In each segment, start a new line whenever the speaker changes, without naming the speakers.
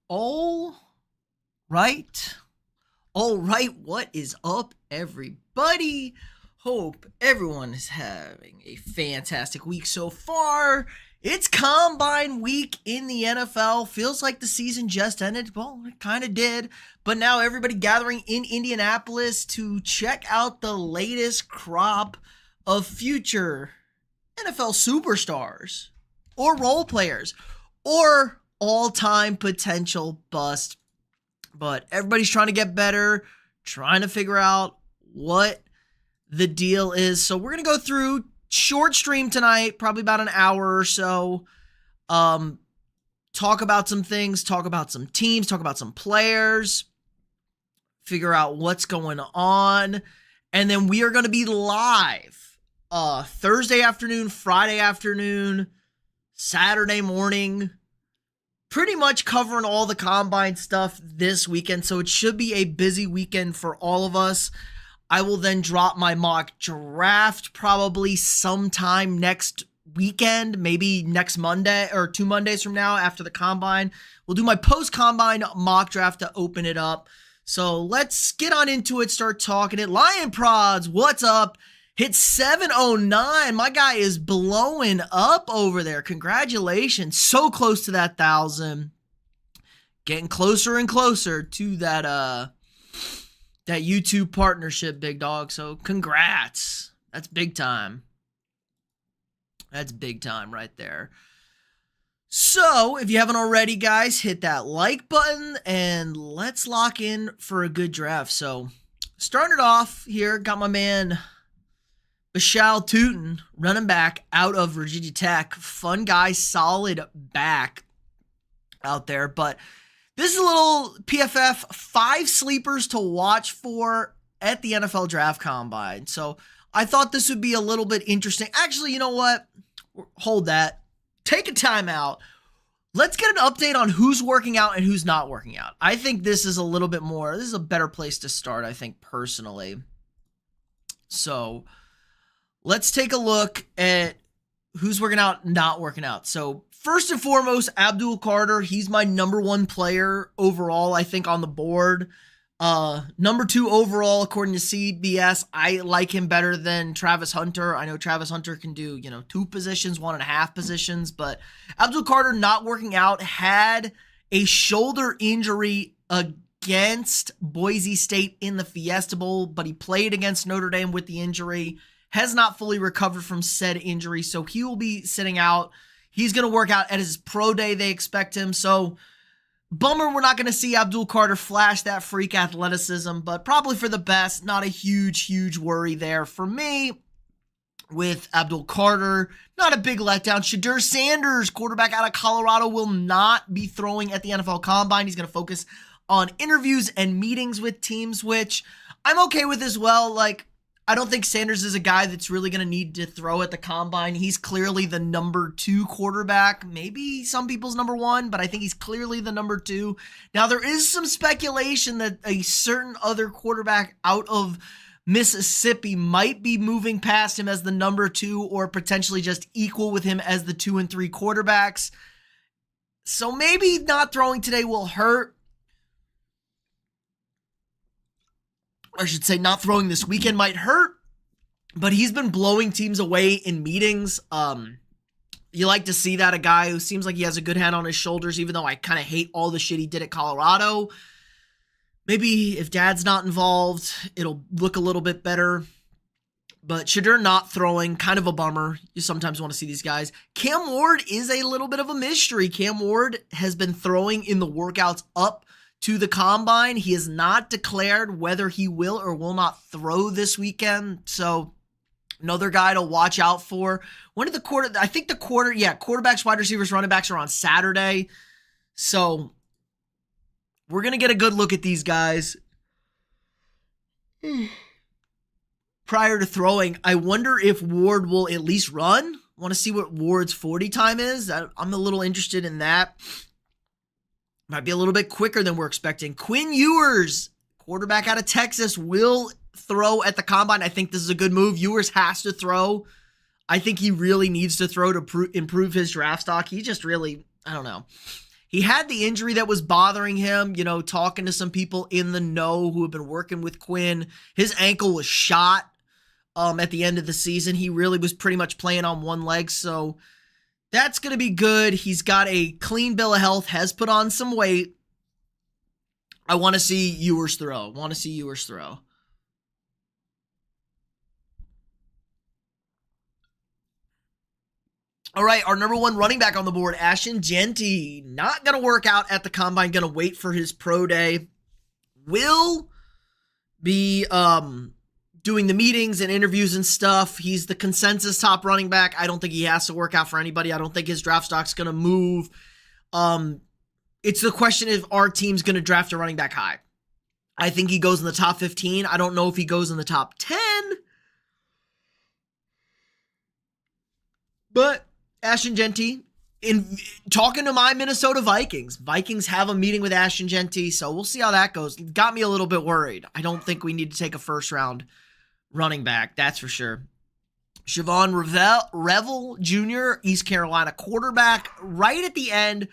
All right. All right. What is up, everybody? Hope everyone is having a fantastic week so far. It's combine week in the NFL. Feels like the season just ended. Well, it kind of did. But now everybody gathering in Indianapolis to check out the latest crop of future NFL superstars or role players or all-time potential bust. But everybody's trying to get better, trying to figure out what the deal is. So we're going to go through short stream tonight, probably about an hour or so. Talk about some things, talk about some teams, talk about some players, figure out what's going on. And then we are going to be live Thursday afternoon, Friday afternoon, Saturday morning, pretty much covering all the combine stuff this weekend. So it should be a busy weekend for all of us. I will then drop my mock draft probably sometime next weekend, maybe next Monday or 2 Mondays from now after the combine. We'll do my post-combine mock draft to open it up. So let's get on into it, start talking it. Lion Prods, what's up? Hit 709. My guy is blowing up over there. Congratulations. So close to that 1,000. Getting closer and closer to that YouTube partnership, big dog. So congrats. That's big time. That's big time right there. So if you haven't already, guys, hit that like button and let's lock in for a good draft. So starting it off here, got my man Bashal Tootin, running back out of Virginia Tech. Fun guy, solid back out there. But this is a little PFF 5 sleepers to watch for at the NFL Draft Combine. So I thought this would be a little bit interesting. Actually, you know what? Hold that. Take a timeout. Let's get an update on who's working out and who's not working out. I think this is a little bit more. This is a better place to start, I think, personally. So let's take a look at who's working out, not working out. So first and foremost, Abdul Carter. He's my number 1 player overall, I think, on the board. Number 2 overall, according to CBS. I like him better than Travis Hunter. I know Travis Hunter can do, 2 positions, 1.5 positions, but Abdul Carter not working out, had a shoulder injury against Boise State in the Fiesta Bowl, but he played against Notre Dame with the injury. Has not fully recovered from said injury, so he will be sitting out. He's going to work out at his pro day, they expect him. So, bummer we're not going to see Abdul Carter flash that freak athleticism, but probably for the best. Not a huge worry there for me with Abdul Carter. Not a big letdown. Shadur Sanders, quarterback out of Colorado, will not be throwing at the NFL Combine. He's going to focus on interviews and meetings with teams, which I'm okay with as well. I don't think Sanders is a guy that's really going to need to throw at the combine. He's clearly the number 2 quarterback, maybe some people's number 1, but I think he's clearly the number 2. Now, there is some speculation that a certain other quarterback out of Mississippi might be moving past him as the number 2 or potentially just equal with him as the 2 and 3 quarterbacks. So maybe not throwing today will hurt. I should say not throwing this weekend might hurt, but he's been blowing teams away in meetings. You like to see that, a guy who seems like he has a good head on his shoulders, even though I kind of hate all the shit he did at Colorado. Maybe if dad's not involved, it'll look a little bit better. But Shadur not throwing, kind of a bummer. You sometimes want to see these guys. Cam Ward is a little bit of a mystery. Cam Ward has been throwing in the workouts up to the combine. He has not declared whether he will or will not throw this weekend. So another guy to watch out for. When did quarterbacks, wide receivers, running backs are on Saturday. So we're going to get a good look at these guys prior to throwing. I wonder if Ward will at least run. Want to see what Ward's 40 time is. I'm a little interested in that. Might be a little bit quicker than we're expecting. Quinn Ewers, quarterback out of Texas, will throw at the combine. I think this is a good move. Ewers has to throw. I think he really needs to throw to improve his draft stock. He just really, I don't know. He had the injury that was bothering him, talking to some people in the know who have been working with Quinn. His ankle was shot at the end of the season. He really was pretty much playing on one leg, so that's going to be good. He's got a clean bill of health, has put on some weight. I want to see Ewers throw. All right, our number one running back on the board, Ashton Jeanty, not going to work out at the combine, going to wait for his pro day. Will be doing the meetings and interviews and stuff. He's the consensus top running back. I don't think he has to work out for anybody. I don't think his draft stock's going to move. It's the question if our team's going to draft a running back high. I think he goes in the top 15. I don't know if he goes in the top 10. But Ashton Jeanty, in talking to my Minnesota Vikings have a meeting with Ashton Jeanty, so we'll see how that goes. Got me a little bit worried. I don't think we need to take a first-round running back, that's for sure. Siobhan Revel Jr., East Carolina quarterback, right at the end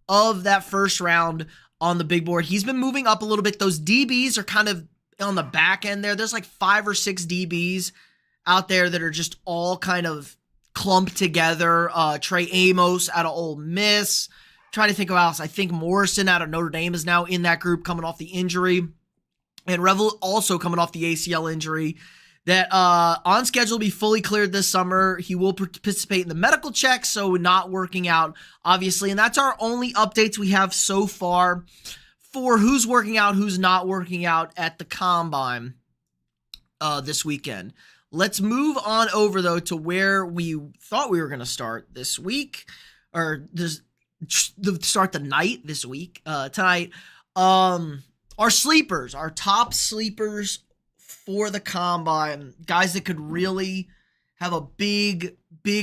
of that first round on the big board. He's been moving up a little bit. Those DBs are kind of on the back end there. There's like 5 or 6 DBs out there that are just all kind of clumped together. Trey Amos out of Ole Miss. Trying to think of else. I think Morrison out of Notre Dame is now in that group coming off the injury. And Revel also coming off the ACL injury. That on schedule to be fully cleared this summer. He will participate in the medical check, so not working out, obviously. And that's our only updates we have so far for who's working out, who's not working out at the combine this weekend. Let's move on over, though, to where we thought we were going to start this week, or start the night this week, tonight. Our sleepers, our top sleepers for the combine, guys that could really have a big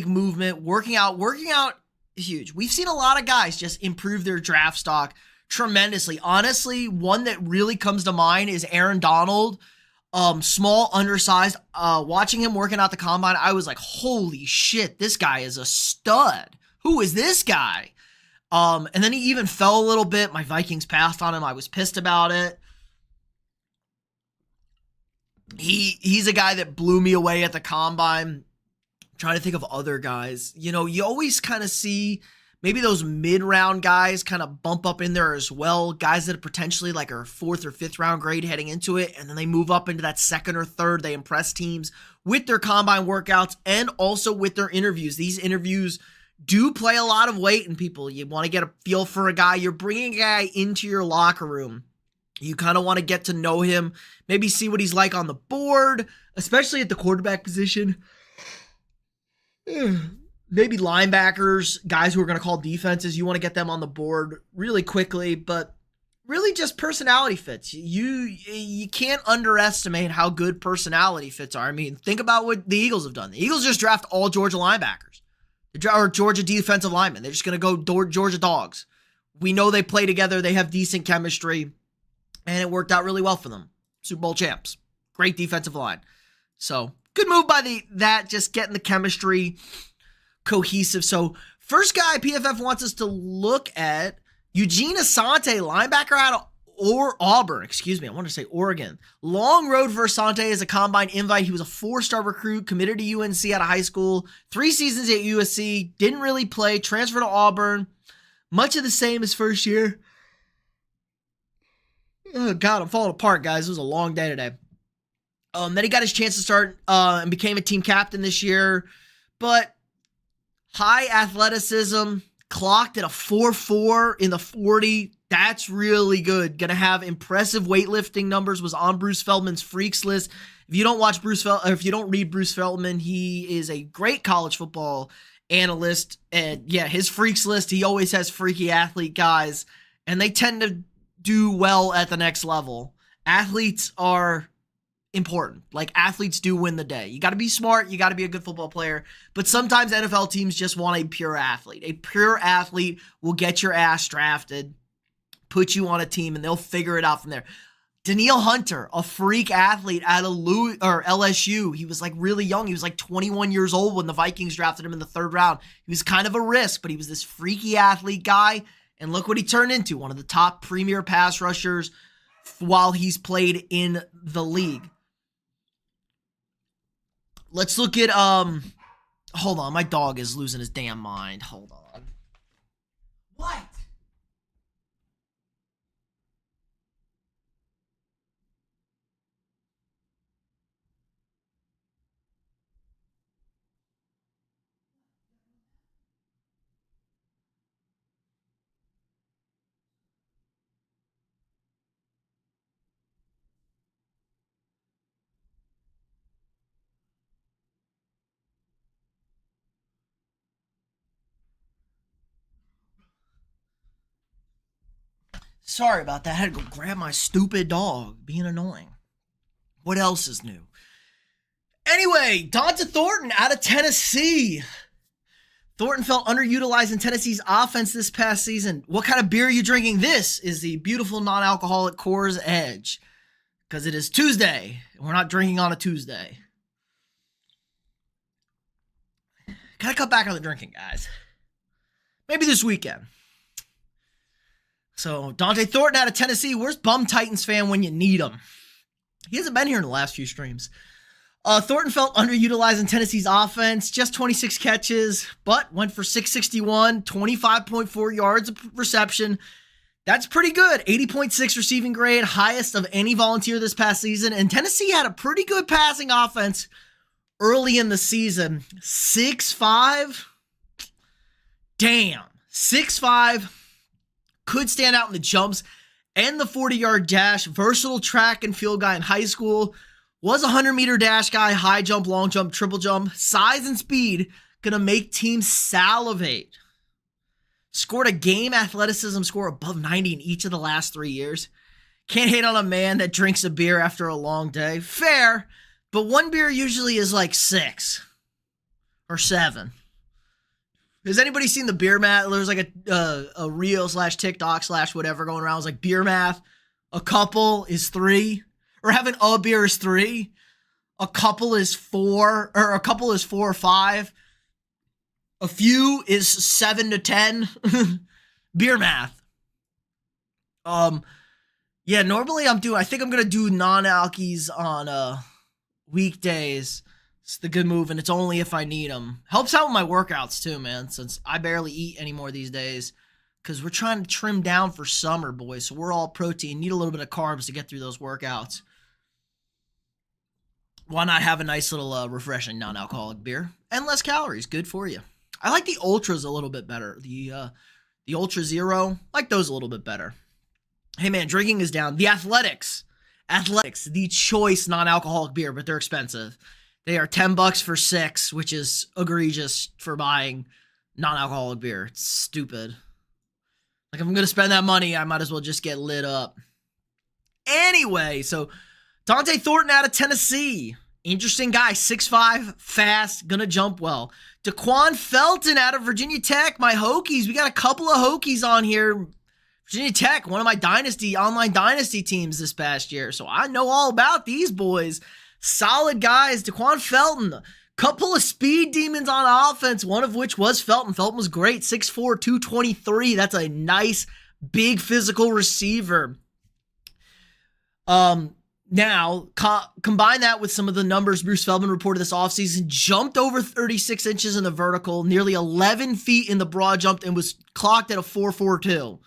movement, working out huge. We've seen a lot of guys just improve their draft stock tremendously. Honestly, one that really comes to mind is Aaron Donald. Small, undersized. Watching him working out the combine, I was like, holy shit, this guy is a stud. Who is this guy? And then he even fell a little bit. My Vikings passed on him. I was pissed about it. He's a guy that blew me away at the combine. I'm trying to think of other guys. You always kind of see maybe those mid-round guys kind of bump up in there as well. Guys that potentially like are 4th or 5th round grade heading into it, and then they move up into that 2nd or 3rd. They impress teams with their combine workouts and also with their interviews. These interviews do play a lot of weight in people. You want to get a feel for a guy. You're bringing a guy into your locker room. You kind of want to get to know him, maybe see what he's like on the board, especially at the quarterback position. Maybe linebackers, guys who are going to call defenses. You want to get them on the board really quickly, but really just personality fits. You can't underestimate how good personality fits are. I mean, think about what the Eagles have done. The Eagles just draft all Georgia linebackers or Georgia defensive linemen. They're just going to go Georgia dogs. We know they play together. They have decent chemistry. And it worked out really well for them. Super Bowl champs. Great defensive line. So, good move by that, just getting the chemistry cohesive. So, first guy PFF wants us to look at, Eugene Asante, linebacker out of Auburn. Excuse me, I want to say Oregon. Long road for Asante as a combine invite. He was a 4-star recruit, committed to UNC out of high school. 3 seasons at USC, didn't really play, transferred to Auburn. Much of the same as first year. Oh, God, I'm falling apart, guys. It was a long day today. Then he got his chance to start and became a team captain this year. But high athleticism, clocked at a 4.4 in the 40. That's really good. Going to have impressive weightlifting numbers. Was on Bruce Feldman's Freaks list. If you don't watch if you don't read Bruce Feldman, he is a great college football analyst. And yeah, his Freaks list, he always has freaky athlete guys. And they tend to do well at the next level. Athletes are important. Like, athletes do win the day. You got to be smart. You got to be a good football player. But sometimes NFL teams just want a pure athlete. A pure athlete will get your ass drafted, put you on a team, and they'll figure it out from there. Danielle Hunter, a freak athlete out of LSU. He was like really young. He was like 21 years old when the Vikings drafted him in the 3rd round. He was kind of a risk, but he was this freaky athlete guy. And look what he turned into, one of the top premier pass rushers while he's played in the league. Let's look at, hold on, my dog is losing his damn mind. Hold on. What? Sorry about that. I had to go grab my stupid dog. Being annoying. What else is new? Anyway, Donta Thornton out of Tennessee. Thornton felt underutilized in Tennessee's offense this past season. What kind of beer are you drinking? This is the beautiful non-alcoholic Coors Edge. Because it is Tuesday. And we're not drinking on a Tuesday. Gotta cut back on the drinking, guys. Maybe this weekend. So, Donta Thornton out of Tennessee. Where's Bum Titans fan when you need him? He hasn't been here in the last few streams. Thornton felt underutilized in Tennessee's offense. Just 26 catches, but went for 661, 25.4 yards of reception. That's pretty good. 80.6 receiving grade, highest of any Volunteer this past season. And Tennessee had a pretty good passing offense early in the season. 6'5". Damn. 6'5". Could stand out in the jumps and the 40-yard dash. Versatile track and field guy in high school. Was a 100-meter dash guy, high jump, long jump, triple jump. Size and speed gonna make teams salivate. Scored a game athleticism score above 90 in each of the last 3 years. Can't hate on a man that drinks a beer after a long day. Fair, but one beer usually is like 6 or 7. Has anybody seen the beer math? There's like a reel / TikTok / whatever going around. It's like beer math. A couple is 3. Or having a beer is 3. A couple is 4. Or a couple is 4 or 5. A few is 7 to 10. Beer math. Yeah, normally I think I'm going to do non-alkies on weekdays. It's the good move, and it's only if I need them. Helps out with my workouts too, man, since I barely eat anymore these days because we're trying to trim down for summer, boys. So we're all protein, need a little bit of carbs to get through those workouts. Why not have a nice little refreshing non-alcoholic beer and less calories? Good for you. I like the Ultras a little bit better. The Ultra Zero, I like those a little bit better. Hey, man, drinking is down. The Athletics, the choice non-alcoholic beer, but they're expensive. They are $10 for 6, which is egregious for buying non-alcoholic beer. It's stupid. Like, if I'm going to spend that money, I might as well just get lit up. Anyway, so Donta Thornton out of Tennessee. Interesting guy, 6'5", fast, gonna jump well. Daquan Felton out of Virginia Tech, my Hokies. We got a couple of Hokies on here. Virginia Tech, one of my online dynasty teams this past year. So I know all about these boys. Solid guys. Daquan Felton, couple of speed demons on offense, one of which was Felton. Felton was great, 6'4", 223. That's a nice, big physical receiver. Now, combine that with some of the numbers Bruce Feldman reported this offseason. Jumped over 36 inches in the vertical, nearly 11 feet in the broad jump, and was clocked at a 4.42.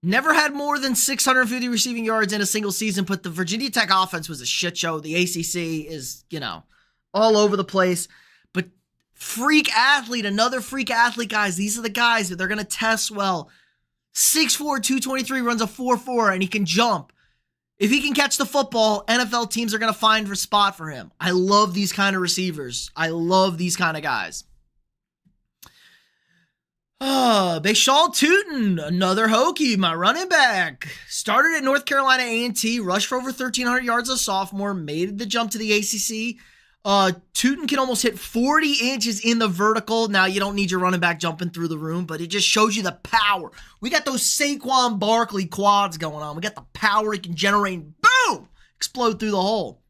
Never had more than 650 receiving yards in a single season, but the Virginia Tech offense was a shit show. The ACC is, all over the place. But freak athlete, another freak athlete, guys. These are the guys that they're going to test well. 6'4", 223, runs a 4.4, and he can jump. If he can catch the football, NFL teams are going to find a spot for him. I love these kind of receivers. I love these kind of guys. Bashal Tootin, another Hokie, my running back. Started at North Carolina A&T, rushed for over 1,300 yards as a sophomore, made the jump to the ACC. Tootin can almost hit 40 inches in the vertical. Now, you don't need your running back jumping through the room, but it just shows you the power. We got those Saquon Barkley quads going on. We got the power he can generate. Boom! Explode through the hole.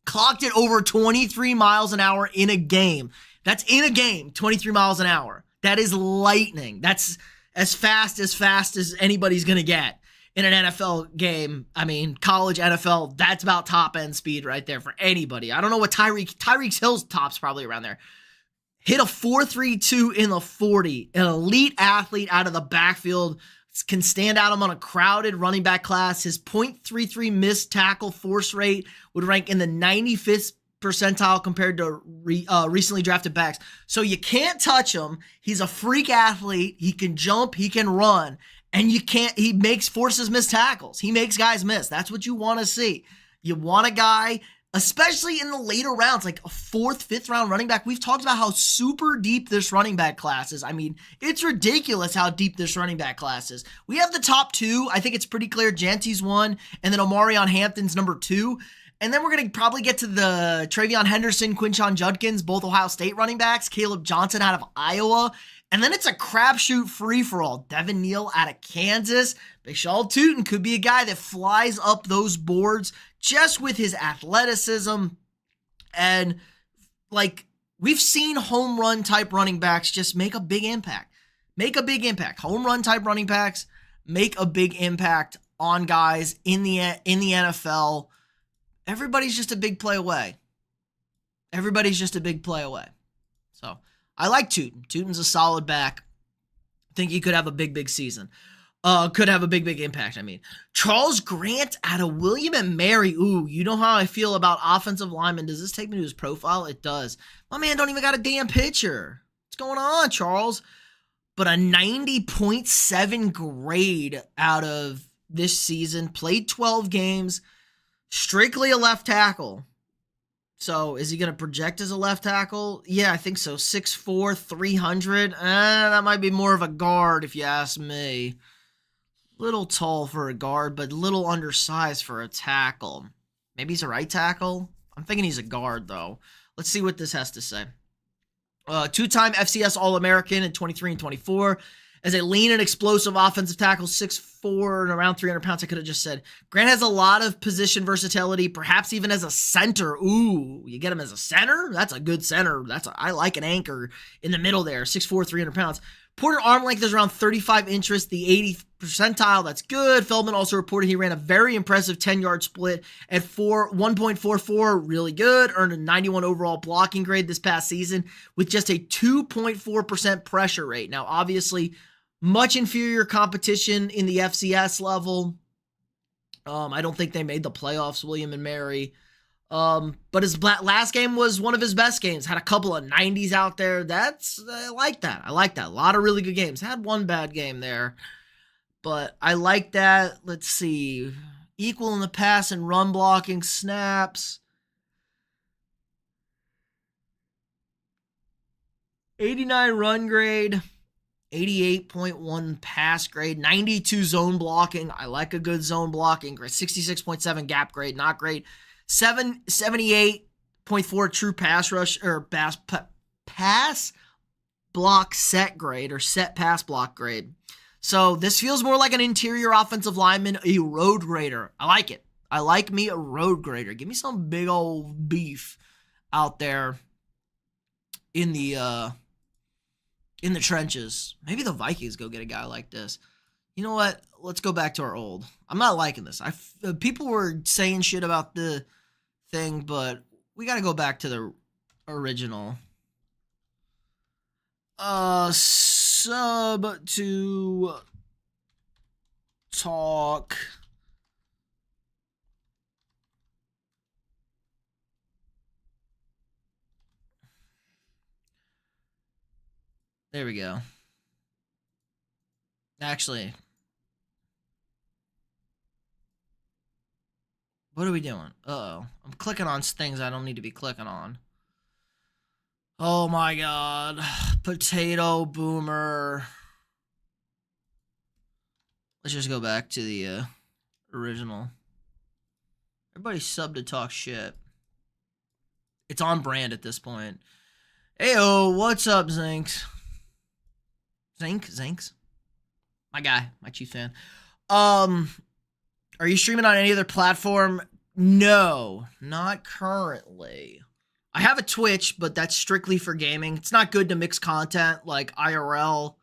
Clocked it over 23 miles an hour in a game. That's in a game, 23 miles an hour. That is lightning. That's as fast as anybody's going to get in an NFL game. I mean, college NFL, that's about top end speed right there for anybody. I don't know what Tyreek Hill's top's probably around there. Hit a 4.32 in the 40. An elite athlete out of the backfield, can stand out on a crowded running back class. His .33 missed tackle force rate would rank in the 95th percentile compared to recently drafted backs. So you can't touch him. He's a freak athlete. He can jump, he can run, and he forces missed tackles. He makes guys miss. That's what you want to see. You want a guy, especially in the later rounds, like a 4th, 5th round running back. We've talked about how super deep this running back class is. I mean, it's ridiculous how deep this running back class is. We have the top 2. I think it's pretty clear. Janty's 1, and then Omarion Hampton's number 2. And then we're going to probably get to the Travion Henderson, Quinshon Judkins, both Ohio State running backs, Caleb Johnson out of Iowa. And then it's a crapshoot free-for-all. Devin Neal out of Kansas. Bashal Tootin could be a guy that flies up those boards just with his athleticism. And, like, we've seen home run type running backs just make a big impact. Make a big impact. Home run type running backs make a big impact on guys in the NFL. Everybody's just a big play away. Everybody's just a big play away. So, I like Tootin. Tootin's a solid back. I think he could have a big season. Could have a big impact, I mean. Charles Grant out of William and Mary. Ooh, you know how I feel about offensive linemen. Does this take me to his profile? It does. My man don't even got a damn picture. What's going on, Charles? But a 90.7 grade out of this season. Played 12 games. Strictly a left tackle. So, is he going to project as a left tackle? Yeah, I think so. 6'4", 300. That might be more of a guard if you ask me. Little tall for a guard, but little undersized for a tackle. Maybe he's a right tackle? I'm thinking he's a guard, though. Let's see what this has to say. 2-time FCS All-American in 23 and 24. As a lean and explosive offensive tackle, 6'4" and around 300 pounds, I could have just said. Grant has a lot of position versatility, perhaps even as a center. Ooh, you get him as a center? That's a good center. I like an anchor in the middle there, 6'4", 300 pounds. Porter arm length is around 35 inches, the 80th percentile. That's good. Feldman also reported he ran a very impressive 10-yard split at 1.44, really good. Earned a 91 overall blocking grade this past season with just a 2.4% pressure rate. Now, obviously, much inferior competition in the FCS level. I don't think they made the playoffs, William and Mary. But his last game was one of his best games. Had a couple of 90s out there. I like that. I like that. A lot of really good games. Had one bad game there. But I like that. Let's see. Equal in the pass and run blocking snaps. 89 run grade. 88.1 pass grade, 92 zone blocking. I like a good zone blocking grade. 66.7 gap grade, not great. 78.4 true pass rush or pass block set grade or set pass block grade. So this feels more like an interior offensive lineman, a road grader. I like it. I like me a road grader. Give me some big old beef out there in the trenches. Maybe the Vikings go get a guy like this. You know what? Let's go back to our old. I'm not liking this. People were saying shit about the thing, but we got to go back to the original. Sub to talk. There we go. Actually, what are we doing? Uh-oh. I'm clicking on things I don't need to be clicking on. Oh my god. Potato boomer. Let's just go back to the original. Everybody sub to talk shit. It's on brand at this point. Heyo, what's up, Zinks? Zinks? My guy, my chief fan. Are you streaming on any other platform? No, not currently. I have a Twitch, but that's strictly for gaming. It's not good to mix content like IRL.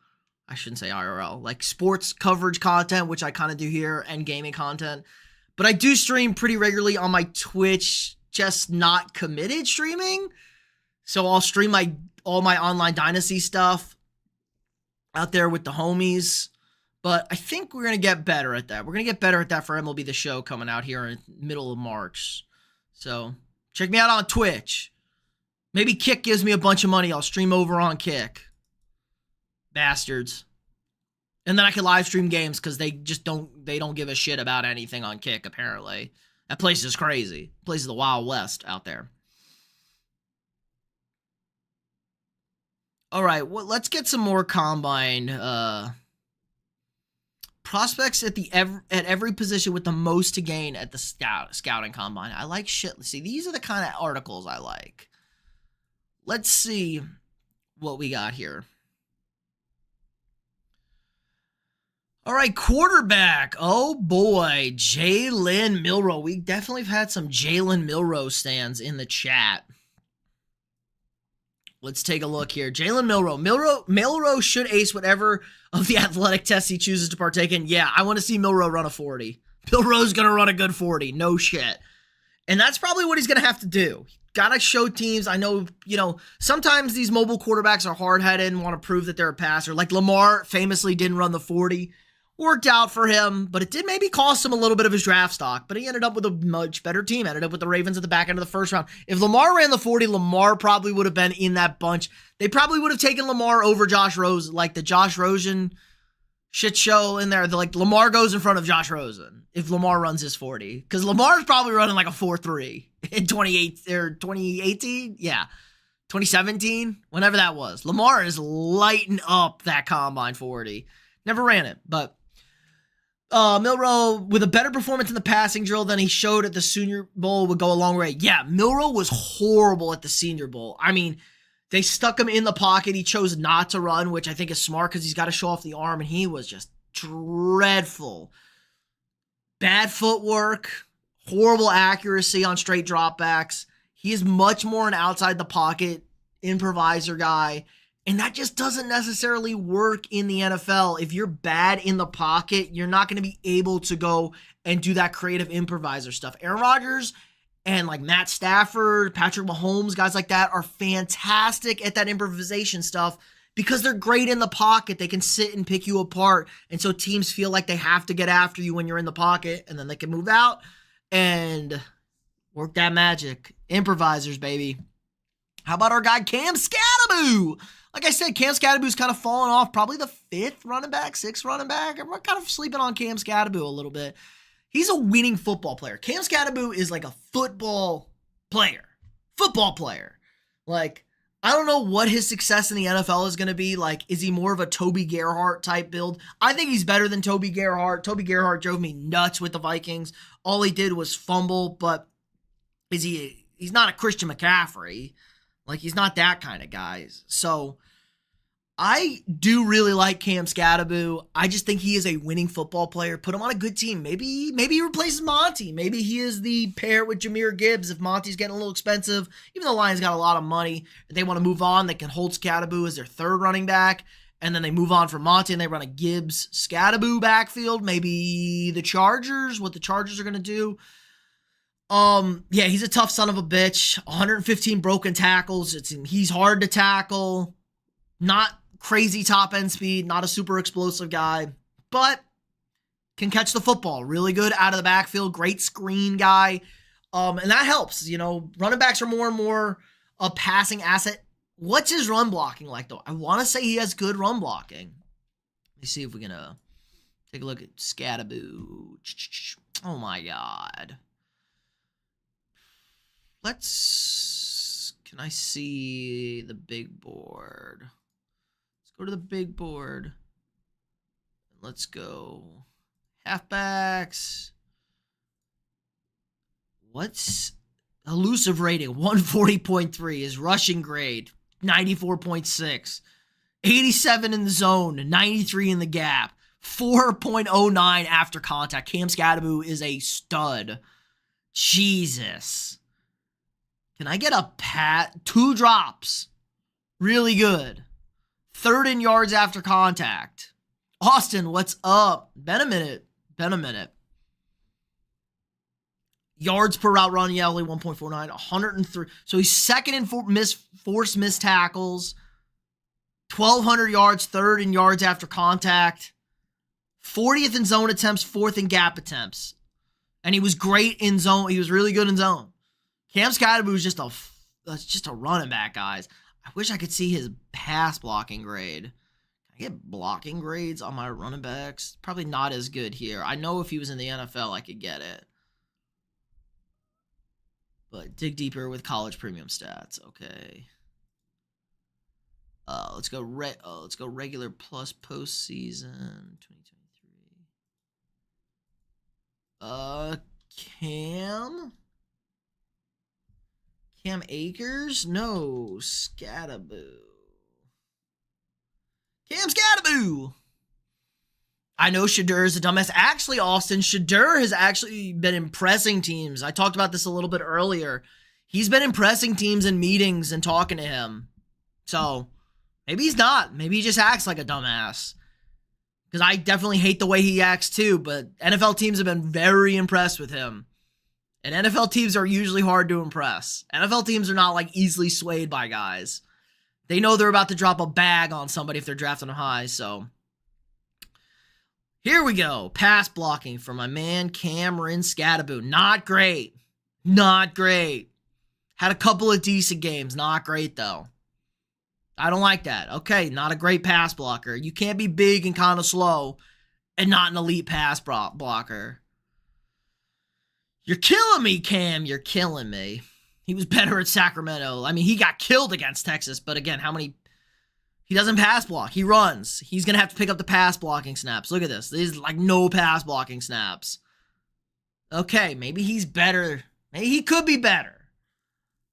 I shouldn't say IRL, like sports coverage content, which I kind of do here, and gaming content. But I do stream pretty regularly on my Twitch, just not committed streaming. So I'll stream all my online Dynasty stuff out there with the homies. But I think we're going to get better at that. We're going to get better at that for MLB The Show coming out here in the middle of March. So check me out on Twitch. Maybe Kick gives me a bunch of money. I'll stream over on Kick. Bastards. And then I can live stream games because they don't give a shit about anything on Kick, apparently. That place is crazy. That place is the Wild West out there. All right, well, let's get some more combine prospects at every position with the most to gain at the scouting combine. I like shit. See, these are the kind of articles I like. Let's see what we got here. All right, quarterback. Oh boy, Jalen Milroe. We definitely have had some Jalen Milroe stands in the chat. Let's take a look here. Jalen Milroe should ace whatever of the athletic tests he chooses to partake in. Yeah, I want to see Milroe run a 40. Milroe's going to run a good 40. No shit. And that's probably what he's going to have to do. Got to show teams. I know, sometimes these mobile quarterbacks are hard-headed and want to prove that they're a passer. Like Lamar famously didn't run the 40. Worked out for him, but it did maybe cost him a little bit of his draft stock. But he ended up with a much better team. Ended up with the Ravens at the back end of the first round. If Lamar ran the 40, Lamar probably would have been in that bunch. They probably would have taken Lamar over Josh Rosen, like the Josh Rosen shit show in there. Like Lamar goes in front of Josh Rosen if Lamar runs his 40. Because Lamar's probably running like a 4.3 in 2018. Yeah. 2017, whenever that was. Lamar is lighting up that combine 40. Never ran it, but Milroe, with a better performance in the passing drill than he showed at the Senior Bowl, would go a long way. Yeah, Milroe was horrible at the Senior Bowl. I mean, they stuck him in the pocket. He chose not to run, which I think is smart because he's got to show off the arm, and he was just dreadful. Bad footwork, horrible accuracy on straight dropbacks. He is much more an outside the pocket improviser guy. And that just doesn't necessarily work in the NFL. If you're bad in the pocket, you're not going to be able to go and do that creative improviser stuff. Aaron Rodgers and like Matt Stafford, Patrick Mahomes, guys like that are fantastic at that improvisation stuff because they're great in the pocket. They can sit and pick you apart. And so teams feel like they have to get after you when you're in the pocket, and then they can move out and work that magic. Improvisers, baby. How about our guy Cam Scatteroo? Like I said, Cam Scatteroo's kind of fallen off. Probably the 5th running back, 6th running back. We're kind of sleeping on Cam Scatteroo a little bit. He's a winning football player. Cam Scatteroo is like a football player. Like, I don't know what his success in the NFL is going to be. Like, is he more of a Toby Gerhart type build? I think he's better than Toby Gerhart. Toby Gerhart drove me nuts with the Vikings. All he did was fumble, but he's not a Christian McCaffrey. Like, he's not that kind of guy. So, I do really like Cam Scatteroo. I just think he is a winning football player. Put him on a good team. Maybe he replaces Monty. Maybe he is the pair with Jahmyr Gibbs if Monty's getting a little expensive. Even though the Lions got a lot of money, if they want to move on, they can hold Scatteroo as their 3rd running back. And then they move on from Monty and they run a Gibbs-Scatteroo backfield. Maybe the Chargers, what the Chargers are going to do. Yeah, he's a tough son of a bitch. 115 broken tackles. He's hard to tackle. Not crazy top end speed, not a super explosive guy, but can catch the football. Really good out of the backfield. Great screen guy. And that helps. Running backs are more and more a passing asset. What's his run blocking like, though? I want to say he has good run blocking. Let me see if we can take a look at Scatteroo. Oh my God. Can I see the big board? Let's go to the big board. Let's go. Halfbacks. What's elusive rating? 140.3. His rushing grade, 94.6. 87 in the zone, 93 in the gap. 4.09 after contact. Cam Scatteroo is a stud. Jesus. Can I get a pat? 2 drops. Really good. 3rd in yards after contact. Austin, what's up? Been a minute. Yards per route run, yeah, only 1.49. 103. So he's 2nd in forced missed tackles. 1,200 yards, 3rd in yards after contact. 40th in zone attempts, 4th in gap attempts. And he was great in zone. He was really good in zone. Cam Scadaboo is just a running back, guys. I wish I could see his pass blocking grade. Can I get blocking grades on my running backs? Probably not as good here. I know if he was in the NFL, I could get it. But dig deeper with college premium stats. Okay. Let's go regular plus postseason 2023. Cam Akers? No, Scadaboo. Cam Scadaboo! I know Shadur is a dumbass. Actually, Austin, Shadur has actually been impressing teams. I talked about this a little bit earlier. He's been impressing teams in meetings and talking to him. So, maybe he's not. Maybe he just acts like a dumbass. Because I definitely hate the way he acts too, but NFL teams have been very impressed with him. And NFL teams are usually hard to impress. NFL teams are not like easily swayed by guys. They know they're about to drop a bag on somebody if they're drafting them high, so. Here we go. Pass blocking for my man Cameron Scadaboo. Not great. Not great. Had a couple of decent games. Not great, though. I don't like that. Okay, not a great pass blocker. You can't be big and kind of slow and not an elite pass blocker. You're killing me, Cam. You're killing me. He was better at Sacramento. I mean, he got killed against Texas, but again, how many... He doesn't pass block. He runs. He's going to have to pick up the pass blocking snaps. Look at this. There's like no pass blocking snaps. Okay, maybe he's better. Maybe he could be better.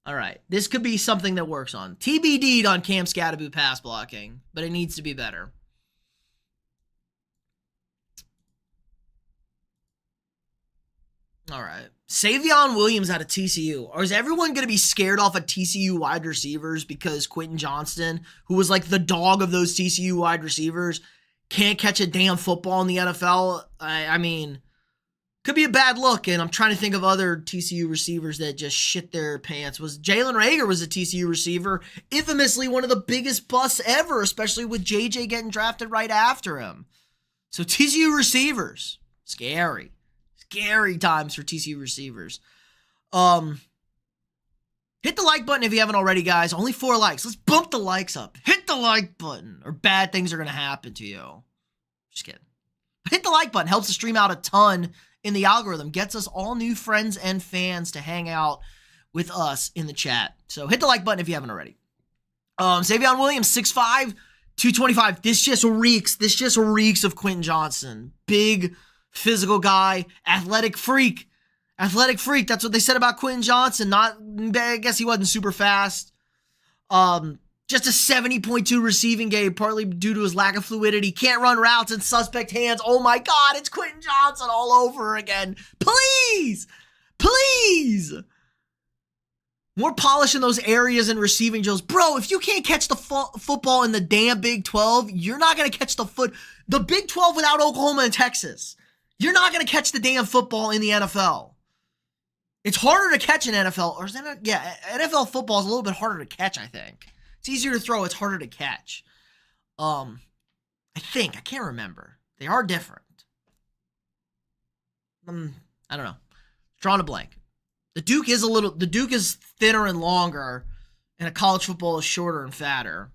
All right, this could be something that works on. TBD'd on Cam Scadaboo pass blocking, but it needs to be better. All right. Savion Williams out of TCU. Or is everyone going to be scared off of TCU wide receivers because Quentin Johnston, who was like the dog of those TCU wide receivers, can't catch a damn football in the NFL? I mean, could be a bad look, and I'm trying to think of other TCU receivers that just shit their pants. Jalen Reagor was a TCU receiver, infamously one of the biggest busts ever, especially with JJ getting drafted right after him. So TCU receivers, scary. Scary times for TCU receivers. Hit the like button if you haven't already, guys. Only 4 likes. Let's bump the likes up. Hit the like button, or bad things are going to happen to you. Just kidding. Hit the like button. Helps the stream out a ton in the algorithm. Gets us all new friends and fans to hang out with us in the chat. So hit the like button if you haven't already. Savion Williams, 6'5", 225. This just reeks of Quentin Johnston. Big, physical guy, athletic freak. That's what they said about Quentin Johnston. I guess he wasn't super fast. Just a 70.2 receiving game, partly due to his lack of fluidity. Can't run routes in suspect hands. Oh my God, it's Quentin Johnston all over again. Please. More polish in those areas and receiving drills. Bro, if you can't catch the football in the damn Big 12, you're not going to catch the Big 12 without Oklahoma and Texas. You're not going to catch the damn football in the NFL. It's harder to catch in NFL, or is that NFL football is a little bit harder to catch, I think. It's easier to throw, it's harder to catch. I think, I can't remember. They are different. I don't know. Drawing a blank. The Duke is thinner and longer, and a college football is shorter and fatter.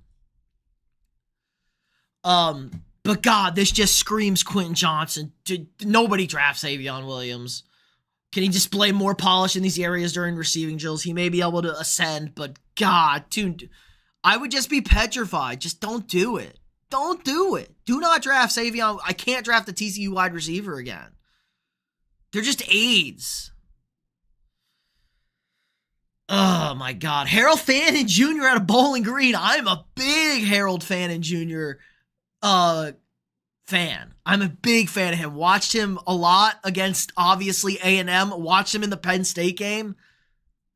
But God, this just screams Quentin Johnston. Nobody drafts Savion Williams. Can he display more polish in these areas during receiving drills? He may be able to ascend, but God, dude, I would just be petrified. Just don't do it. Don't do it. Do not draft Savion. I can't draft the TCU wide receiver again. They're just aids. Oh my God. Harold Fannin Jr. out of Bowling Green. I'm a big Harold Fannin Jr. fan. I'm a big fan of him. Watched him a lot against, obviously, A&M. Watched him in the Penn State game.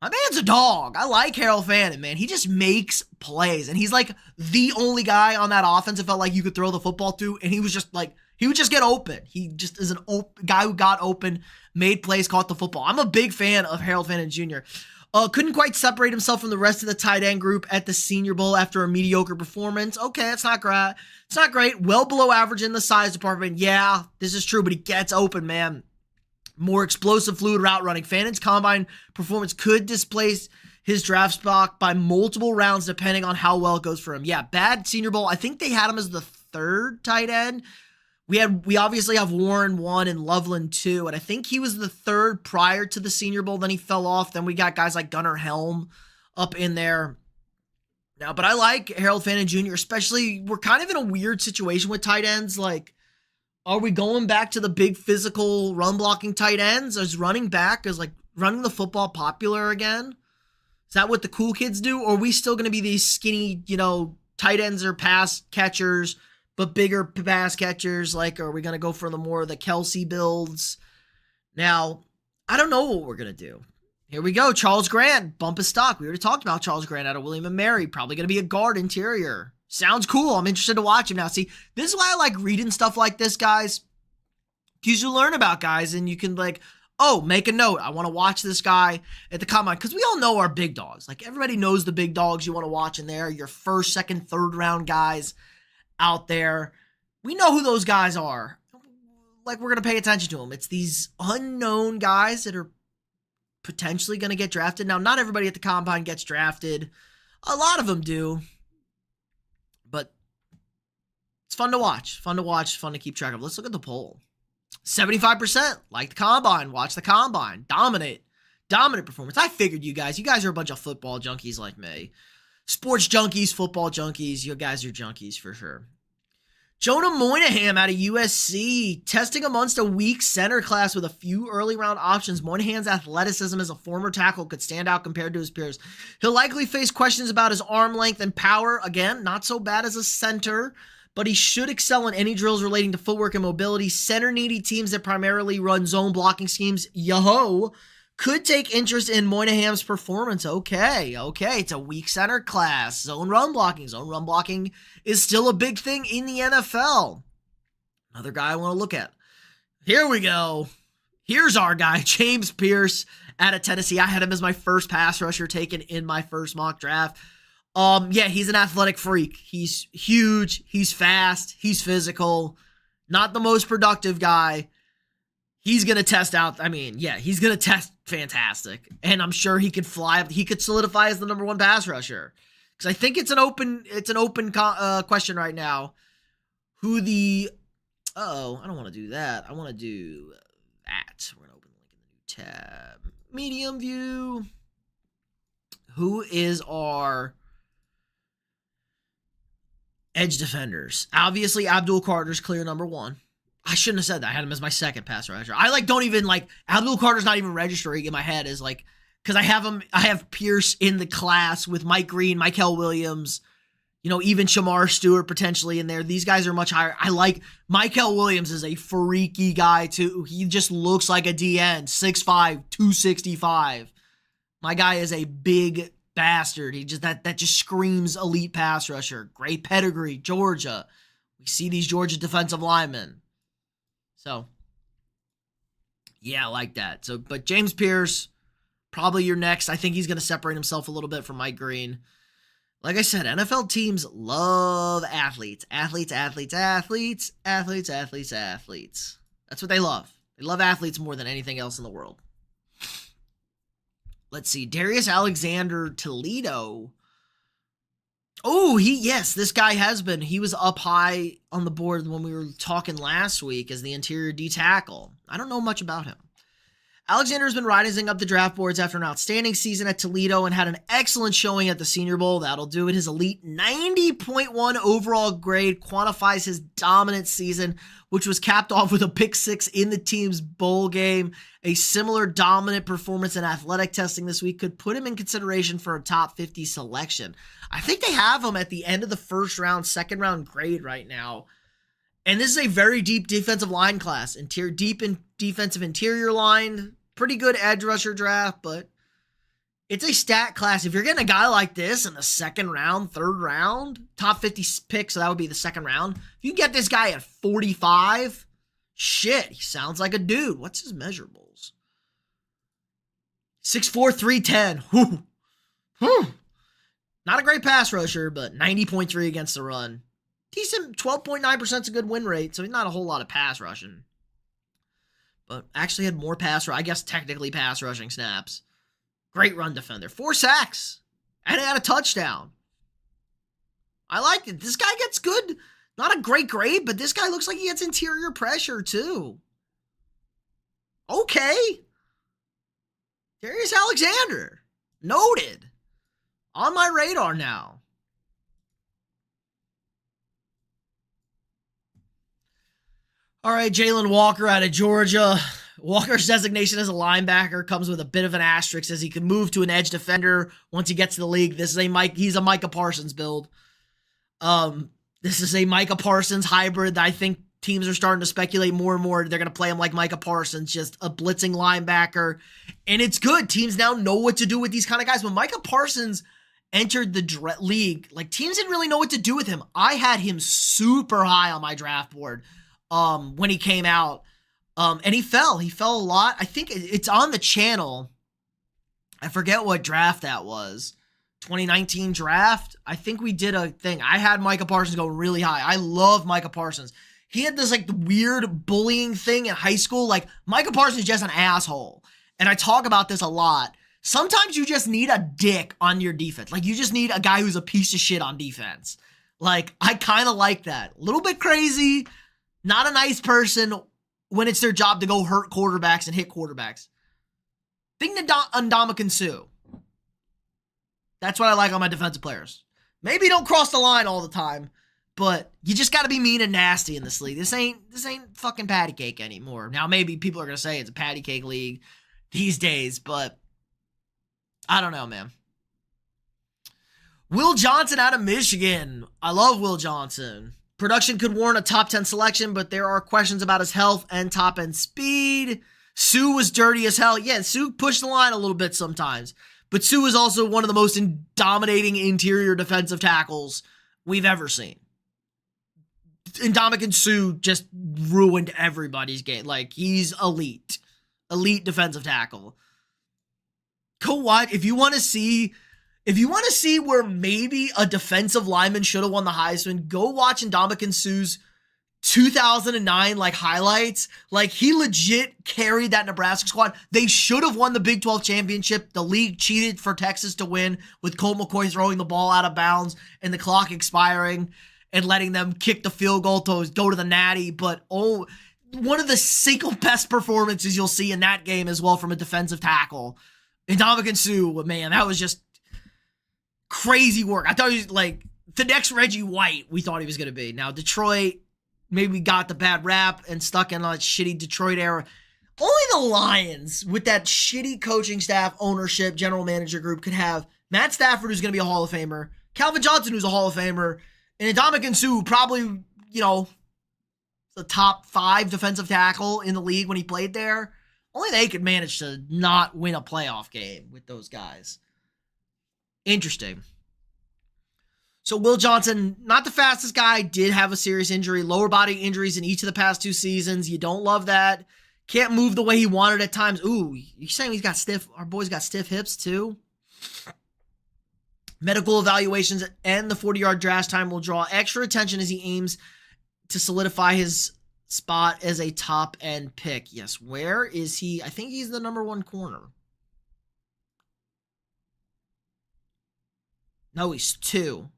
My man's a dog. I like Harold Fannin, man. He just makes plays. And he's like the only guy on that offense it felt like you could throw the football to. And he was just like, he would just get open. He just is an guy who got open, made plays, caught the football. I'm a big fan of Harold Fannin Jr. Couldn't quite separate himself from the rest of the tight end group at the Senior Bowl after a mediocre performance. Okay, it's not great. It's not great. Well below average in the size department. Yeah, this is true, but he gets open, man. More explosive, fluid route running. Fannin's combine performance could displace his draft spot by multiple rounds depending on how well it goes for him. Yeah, bad Senior Bowl. I think they had him as the third tight end. We obviously have Warren 1 and Loveland 2, and I think he was the third prior to the Senior Bowl. Then he fell off. Then we got guys like Gunnar Helm up in there now. But I like Harold Fannin Jr., especially we're kind of in a weird situation with tight ends. Like, are we going back to the big physical run blocking tight ends? Is running back, is like running the football popular again? Is that what the cool kids do? Or are we still going to be these skinny, tight ends or pass catchers, but bigger pass catchers? Like, are we going to go for the Kelsey builds? Now, I don't know what we're going to do. Here we go. Charles Grant, bump his stock. We already talked about Charles Grant out of William & Mary. Probably going to be a guard interior. Sounds cool. I'm interested to watch him now. See, this is why I like reading stuff like this, guys. Because you learn about guys and you can make a note. I want to watch this guy at the combine. Because we all know our big dogs. Like, everybody knows the big dogs you want to watch in there. Your first, second, third round guys out there. We know who those guys are. Like, we're going to pay attention to them. It's these unknown guys that are potentially going to get drafted. Now, not everybody at the combine gets drafted. A lot of them do. But it's fun to watch. Fun to keep track of. Let's look at the poll. 75% like the combine. Watch the combine. Dominant performance. I figured you guys are a bunch of football junkies like me. Sports junkies, football junkies. You guys are junkies for sure. Jonah Moynihan out of USC, testing amongst a weak center class with a few early round options. Moynihan's athleticism as a former tackle could stand out compared to his peers. He'll likely face questions about his arm length and power. Again, not so bad as a center, but he should excel in any drills relating to footwork and mobility. Center-needy teams that primarily run zone blocking schemes, could take interest in Moynihan's performance. Okay. It's a weak center class. Zone run blocking is still a big thing in the NFL. Another guy I want to look at. Here we go. Here's our guy, James Pierce out of Tennessee. I had him as my first pass rusher taken in my first mock draft. He's an athletic freak. He's huge. He's fast. He's physical. Not the most productive guy. He's going to test out. He's going to test fantastic. And I'm sure he could fly. He could solidify as the number one pass rusher. Because I think it's an open question right now. I don't want to do that. I want to do that. We're going to open the link in the new tab. Medium view. Who is our edge defenders? Obviously, Abdul Carter's clear number one. I shouldn't have said that. I had him as my second pass rusher. Abdul Carter's not even registering in my head as because I have Pierce in the class with Mike Green, Mykel Williams, even Shamar Stewart potentially in there. These guys are much higher. I like Mykel Williams is a freaky guy too. He just looks like a DN, 6'5", 265. My guy is a big bastard. He just that just screams elite pass rusher. Great pedigree, Georgia. We see these Georgia defensive linemen. So, yeah, I like that. But James Pierce, probably your next. I think he's going to separate himself a little bit from Mike Green. Like I said, NFL teams love athletes. Athletes. That's what they love. They love athletes more than anything else in the world. Let's see. Darius Alexander Toledo. Oh, this guy has been. He was up high on the board when we were talking last week as the interior D tackle. I don't know much about him. Alexander has been rising up the draft boards after an outstanding season at Toledo and had an excellent showing at the Senior Bowl. That'll do it. His elite 90.1 overall grade quantifies his dominant season, which was capped off with a pick six in the team's bowl game. A similar dominant performance in athletic testing this week could put him in consideration for a top 50 selection. I think they have him at the end of the first round, second round grade right now. And this is a very deep defensive line class. Deep in defensive interior line. Pretty good edge rusher draft, but It's a stat class. If you're getting a guy like this in the second round, third round, top 50 pick, so that would be the second round. If you get this guy at 45, shit, he sounds like a dude. What's his measurables? 6'4", 310. Whew. Whew. Not a great pass rusher, but 90.3 against the run. Decent, 12.9% is a good win rate, so he's not a whole lot of pass rushing. But actually had more I guess technically pass rushing snaps. Great run defender. 4 sacks. And he had a touchdown. I like it. This guy gets good. Not a great grade, but this guy looks like he gets interior pressure too. Okay. Darius Alexander. Noted. On my radar now. All right, Jalen Walker out of Georgia. Walker's designation as a linebacker comes with a bit of an asterisk as he can move to an edge defender once he gets to the league. He's a Micah Parsons build. This is a Micah Parsons hybrid that I think teams are starting to speculate more and more. They're going to play him like Micah Parsons, just a blitzing linebacker. And it's good. Teams now know what to do with these kind of guys. When Micah Parsons entered the league, like teams didn't really know what to do with him. I had him super high on my draft board when he came out. And he fell a lot. I think it's on the channel. I forget what draft that was. 2019 draft. I think we did a thing. I had Micah Parsons go really high. I love Micah Parsons. He had this like weird bullying thing in high school. Like Micah Parsons is just an asshole. And I talk about this a lot. Sometimes you just need a dick on your defense. Like you just need a guy who's a piece of shit on defense. Like I kind of like that. A little bit crazy. Not a nice person when it's their job to go hurt quarterbacks and hit quarterbacks. Think Ndamukong Suh. That's what I like on my defensive players. Maybe don't cross the line all the time, but you just got to be mean and nasty in this league. This ain't fucking patty cake anymore. Now maybe people are going to say it's a patty cake league these days, but I don't know, man. Will Johnson out of Michigan. I love Will Johnson. Production could warrant a top 10 selection, but there are questions about his health and top end speed. Suh was dirty as hell. Yeah, Suh pushed the line a little bit sometimes. But Suh is also one of the most dominating interior defensive tackles we've ever seen. Ndamukong Suh just ruined everybody's game. Like, he's elite. Elite defensive tackle. Go watch. If you want to see where maybe a defensive lineman should have won the Heisman, go watch Ndamukong Suh's 2009 like highlights. Like he legit carried that Nebraska squad. They should have won the Big 12 championship. The league cheated for Texas to win with Colt McCoy throwing the ball out of bounds and the clock expiring and letting them kick the field goal to go to the natty. But one of the single best performances you'll see in that game as well from a defensive tackle. Ndamukong Suh, man, that was just crazy work. I thought he was like the next Reggie White we thought he was going to be. Now, Detroit maybe got the bad rap and stuck in a shitty Detroit era. Only the Lions, with that shitty coaching staff, ownership, general manager group, could have Matt Stafford, who's going to be a Hall of Famer, Calvin Johnson, who's a Hall of Famer, and Ndamukong Suh, probably, the top 5 defensive tackle in the league when he played there. Only they could manage to not win a playoff game with those guys. Interesting. So Will Johnson, not the fastest guy, did have a serious injury, lower body injuries in each of the past 2 seasons. You don't love that. Can't move the way he wanted at times. Ooh, you saying our boy's got stiff hips too? Medical evaluations and the 40-yard dash time will draw extra attention as he aims to solidify his spot as a top-end pick. Yes, where is he? I think he's the number 1 corner. No, he's 2.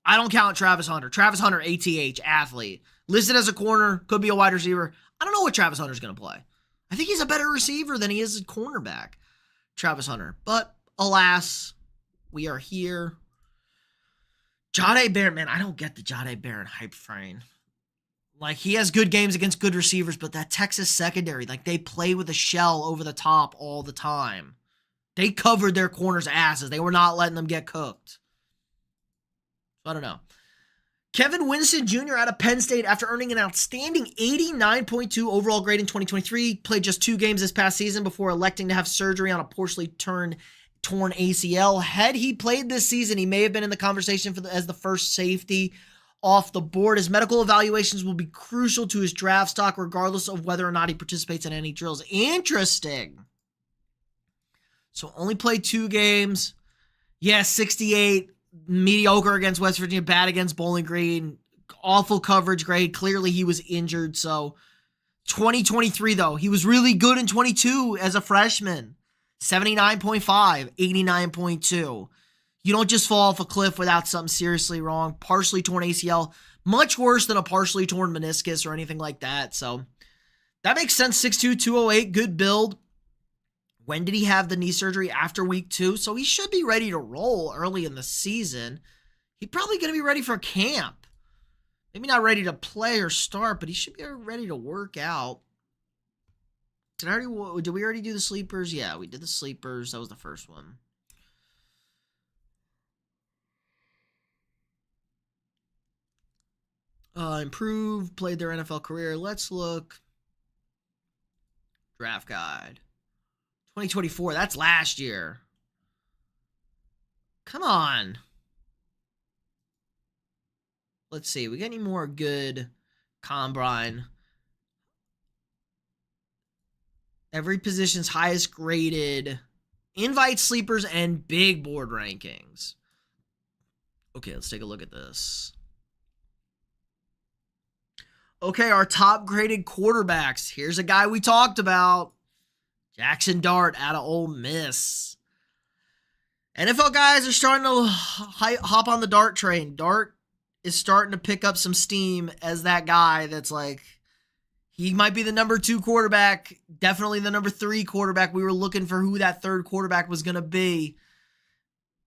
I don't count Travis Hunter. Travis Hunter, ATH, athlete. Listed as a corner, could be a wide receiver. I don't know what Travis Hunter's going to play. I think he's a better receiver than he is a cornerback, Travis Hunter. But, alas, we are here. Jahdae Barron, man, I don't get the Jahdae Barron hype train. Like, he has good games against good receivers, but that Texas secondary, like, they play with a shell over the top all the time. They covered their corners' asses. They were not letting them get cooked. I don't know. Kevin Winston Jr. out of Penn State after earning an outstanding 89.2 overall grade in 2023. Played just 2 games this past season before electing to have surgery on a partially turned torn ACL. Had he played this season, he may have been in the conversation as the first safety off the board. His medical evaluations will be crucial to his draft stock, regardless of whether or not he participates in any drills. Interesting. So only played 2 games. Yeah, 68. Mediocre against West Virginia, bad against Bowling Green. Awful coverage grade. Clearly he was injured. So 2023, though, he was really good in 22 as a freshman. 79.5, 89.2. You don't just fall off a cliff without something seriously wrong. Partially torn ACL, much worse than a partially torn meniscus or anything like that. So that makes sense. 6'2", 208, good build. When did he have the knee surgery? After week 2. So he should be ready to roll early in the season. He's probably going to be ready for camp. Maybe not ready to play or start, but he should be ready to work out. Did we already do the sleepers? Yeah, we did the sleepers. That was the first one. Improved, played their NFL career. Let's look. Draft guide. 2024, that's last year. Come on. Let's see. We got any more good combine? Every position's highest graded. Invite sleepers and big board rankings. Okay, let's take a look at this. Okay, our top graded quarterbacks. Here's a guy we talked about. Jackson Dart out of Ole Miss. NFL guys are starting to hop on the Dart train. Dart is starting to pick up some steam as that guy that's like, he might be the number 2 quarterback, definitely the number 3 quarterback. We were looking for who that third quarterback was going to be.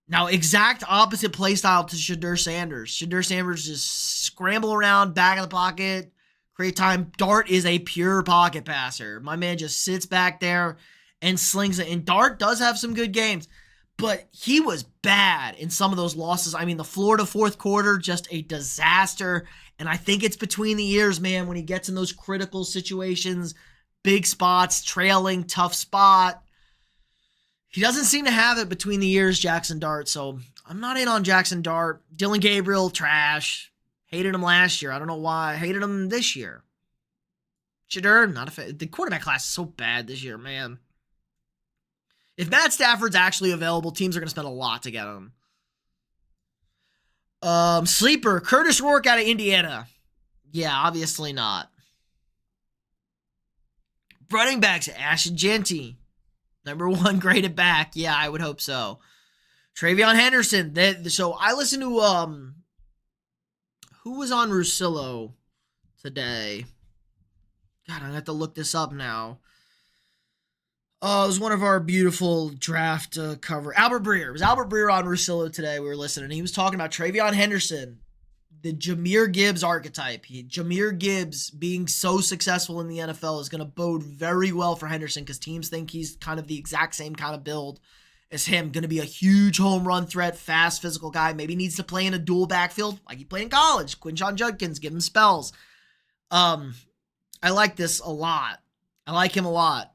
Now, exact opposite play style to Shedeur Sanders. Shedeur Sanders just scramble around, back in the pocket, create time. Dart is a pure pocket passer. My man just sits back there and slings it. And Dart does have some good games, but he was bad in some of those losses. I mean, the Florida fourth quarter, just a disaster. And I think it's between the ears, man, when he gets in those critical situations, big spots, trailing, tough spot. He doesn't seem to have it between the ears, Jackson Dart. So I'm not in on Jackson Dart. Dylan Gabriel, trash. Hated him last year. I don't know why. Hated him this year. Shedeur, not a fan. The quarterback class is so bad this year, man. If Matt Stafford's actually available, teams are going to spend a lot to get him. Sleeper, Curtis Rourke out of Indiana. Yeah, obviously not. Running backs, Ashton Jeanty. Number 1 graded back. Yeah, I would hope so. Travion Henderson. So I listened to, who was on Russillo today? God, I'm going to have to look this up now. It was one of our beautiful draft cover. Albert Breer. It was Albert Breer on Russillo today. We were listening. He was talking about Travion Henderson, the Jahmyr Gibbs archetype. Jahmyr Gibbs being so successful in the NFL is going to bode very well for Henderson because teams think he's kind of the exact same kind of build as him. Going to be a huge home run threat, fast, physical guy. Maybe needs to play in a dual backfield like he played in college. Quinshon Judkins, give him spells. I like this a lot. I like him a lot.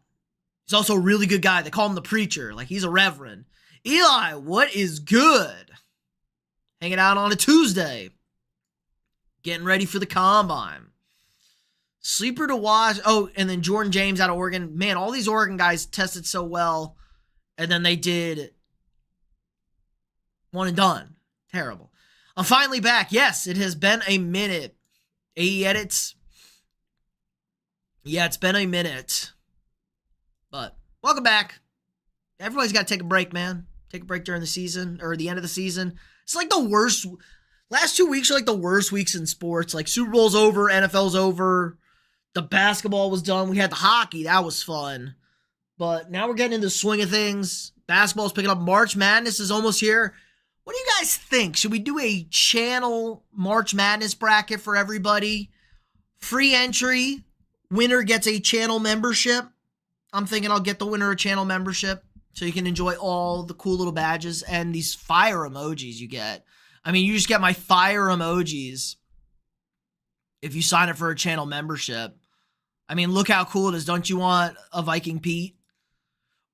He's also a really good guy. They call him the preacher. Like, he's a reverend. Eli, what is good? Hanging out on a Tuesday. Getting ready for the combine. Sleeper to watch. Oh, and then Jordan James out of Oregon. Man, all these Oregon guys tested so well. And then they did one and done. Terrible. I'm finally back. Yes, it has been a minute. AE edits. Yeah, it's been a minute. But welcome back. Everybody's got to take a break, man. Take a break during the season or the end of the season. It's like the worst. Last 2 weeks are like the worst weeks in sports. Like Super Bowl's over, NFL's over. The basketball was done. We had the hockey. That was fun. But now we're getting into the swing of things. Basketball's picking up. March Madness is almost here. What do you guys think? Should we do a channel March Madness bracket for everybody? Free entry. Winner gets a channel membership. I'm thinking I'll get the winner a channel membership so you can enjoy all the cool little badges and these fire emojis you get. I mean, you just get my fire emojis if you sign up for a channel membership. I mean, look how cool it is. Don't you want a Viking Pete?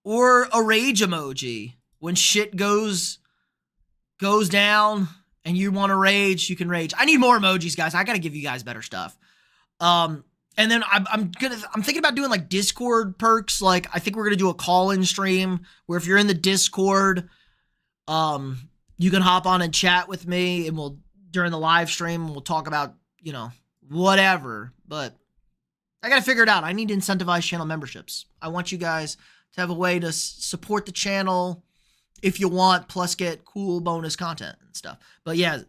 Or a rage emoji? When shit goes down and you want to rage, you can rage. I need more emojis, guys. I got to give you guys better stuff. And then I'm thinking about doing like Discord perks. Like I think we're going to do a call-in stream where if you're in the Discord, you can hop on and chat with me and during the live stream, we'll talk about, whatever. But I got to figure it out. I need to incentivize channel memberships. I want you guys to have a way to support the channel if you want, plus get cool bonus content and stuff. But yeah,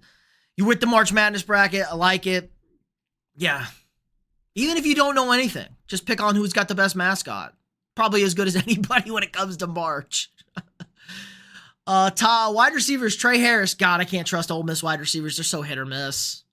you with the March Madness bracket. I like it. Yeah. Even if you don't know anything, just pick on who's got the best mascot. Probably as good as anybody when it comes to March. Wide receivers, Trey Harris. God, I can't trust Ole Miss wide receivers. They're so hit or miss.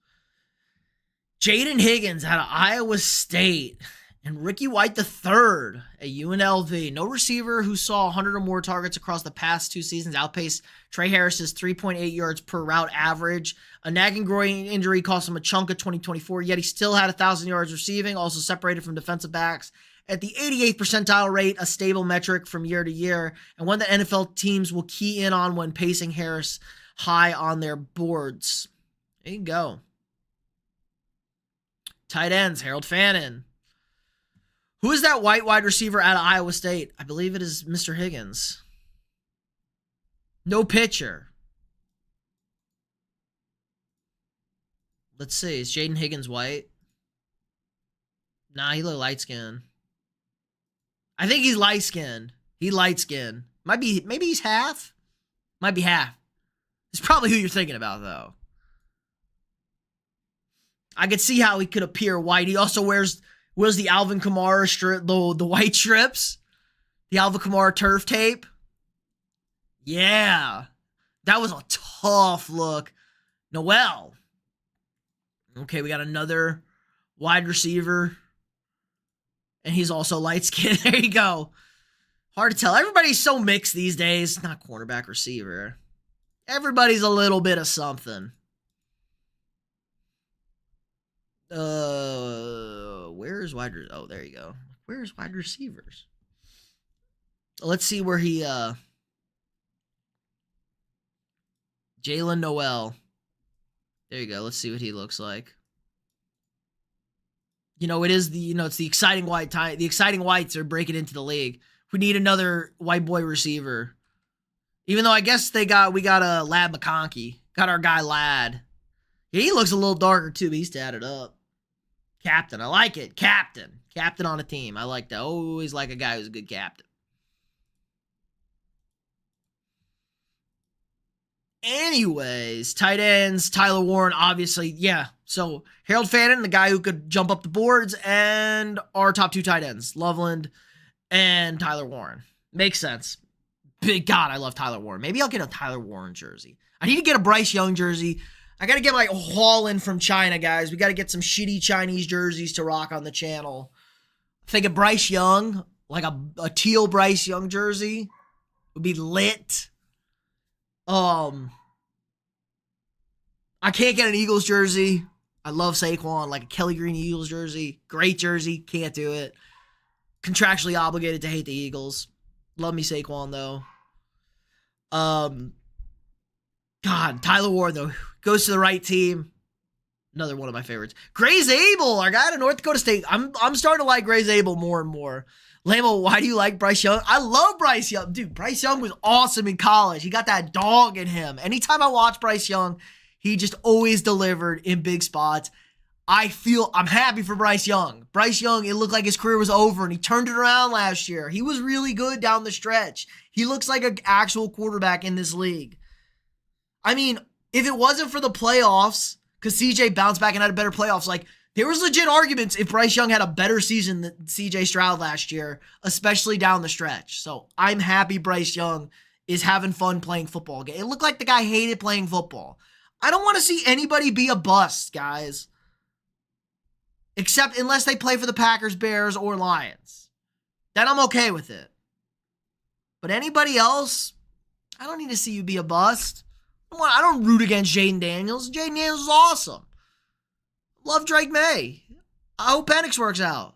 Jaden Higgins out of Iowa State. And Ricky White III at UNLV. No receiver who saw 100 or more targets across the past 2 seasons outpaced Trey Harris's 3.8 yards per route average. A nagging groin injury cost him a chunk of 2024, yet he still had 1,000 yards receiving, also separated from defensive backs at the 88th percentile rate, a stable metric from year to year, and one that NFL teams will key in on when pacing Harris high on their boards. There you go. Tight ends, Harold Fannin. Who is that white wide receiver out of Iowa State? I believe it is Mr. Higgins. No pitcher. Let's see. Is Jaden Higgins white? Nah, he look light-skinned. I think he's light-skinned. He light-skinned. Maybe he's half. Might be half. It's probably who you're thinking about, though. I could see how he could appear white. He also wears the Alvin Kamara strip, the white strips. The Alvin Kamara turf tape. Yeah. That was a tough look. Noel. Okay, we got another wide receiver. And he's also light-skinned. There you go. Hard to tell. Everybody's so mixed these days. Not cornerback, receiver. Everybody's a little bit of something. Where's wide receivers? Oh, there you go. Where's wide receivers? Let's see where he, Jalen Noel. There you go. Let's see what he looks like. It is it's the exciting white time. The exciting whites are breaking into the league. We need another white boy receiver. Even though I guess we got a Lad McConkey. Got our guy Lad. Yeah, he looks a little darker too, but he's tatted up. Captain. I like it. Captain. Captain on a team. I like that. Always like a guy who's a good captain. Anyways, tight ends, Tyler Warren, obviously, yeah. So, Harold Fannin, the guy who could jump up the boards, and our top 2 tight ends, Loveland and Tyler Warren. Makes sense. Big God, I love Tyler Warren. Maybe I'll get a Tyler Warren jersey. I need to get a Bryce Young jersey. I got to get my haul in from China, guys. We got to get some shitty Chinese jerseys to rock on the channel. I think a Bryce Young, like a teal Bryce Young jersey, would be lit. I can't get an Eagles jersey. I love Saquon, like a Kelly Green Eagles jersey. Great jersey. Can't do it. Contractually obligated to hate the Eagles. Love me Saquon, though. God, Tyler Ward, though, goes to the right team. Another one of my favorites. Gray Zabel, our guy to North Dakota State. I'm starting to like Gray Zabel more and more. Lamo, why do you like Bryce Young? I love Bryce Young. Dude, Bryce Young was awesome in college. He got that dog in him. Anytime I watch Bryce Young, he just always delivered in big spots. I'm happy for Bryce Young. Bryce Young, it looked like his career was over, and he turned it around last year. He was really good down the stretch. He looks like an actual quarterback in this league. I mean, if it wasn't for the playoffs, because CJ bounced back and had a better playoffs, like, there was legit arguments if Bryce Young had a better season than CJ Stroud last year, especially down the stretch. So I'm happy Bryce Young is having fun playing football. It looked like the guy hated playing football. I don't want to see anybody be a bust, guys. Except unless they play for the Packers, Bears, or Lions. Then I'm okay with it. But anybody else, I don't need to see you be a bust. I don't root against Jaden Daniels. Jaden Daniels is awesome. Love Drake May. I hope Penix works out.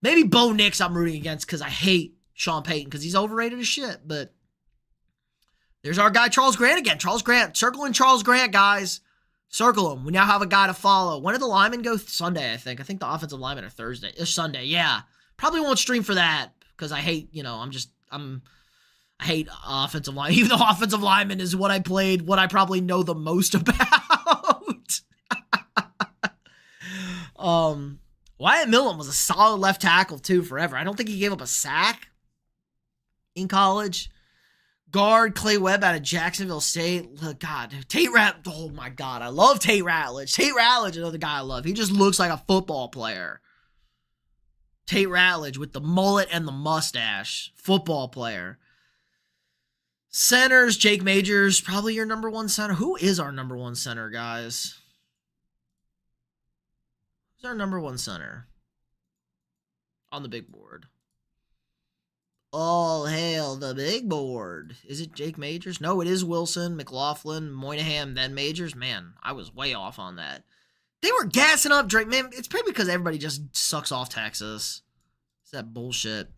Maybe Bo Nix I'm rooting against because I hate Sean Payton because he's overrated as shit. But There's our guy, Charles Grant again. Charles Grant. Circling Charles Grant, guys. Circle him. We now have a guy to follow. When did the linemen go? Sunday, I think. I think the offensive linemen are Thursday. It's Sunday, yeah. Probably won't stream for that because I hate, I hate offensive line. Even though offensive lineman is what I played, what I probably know the most about. Wyatt Millen was a solid left tackle, too, forever. I don't think he gave up a sack in college. Guard Clay Webb out of Jacksonville State. God, Tate Ratledge. Oh my God, I love Tate Ratledge. Tate Ratledge, another guy I love. He just looks like a football player. Tate Ratledge with the mullet and the mustache. Football player. Centers, Jake Majors, probably your number one center. Who is our number one center, guys? Who's our number one center? On the big board. All hail the big board. Is it Jake Majors? No, it is Wilson, McLaughlin, Moynihan, then Majors. Man, I was way off on that. They were gassing up Drake. Man, it's probably because everybody just sucks off Texas. It's that bullshit.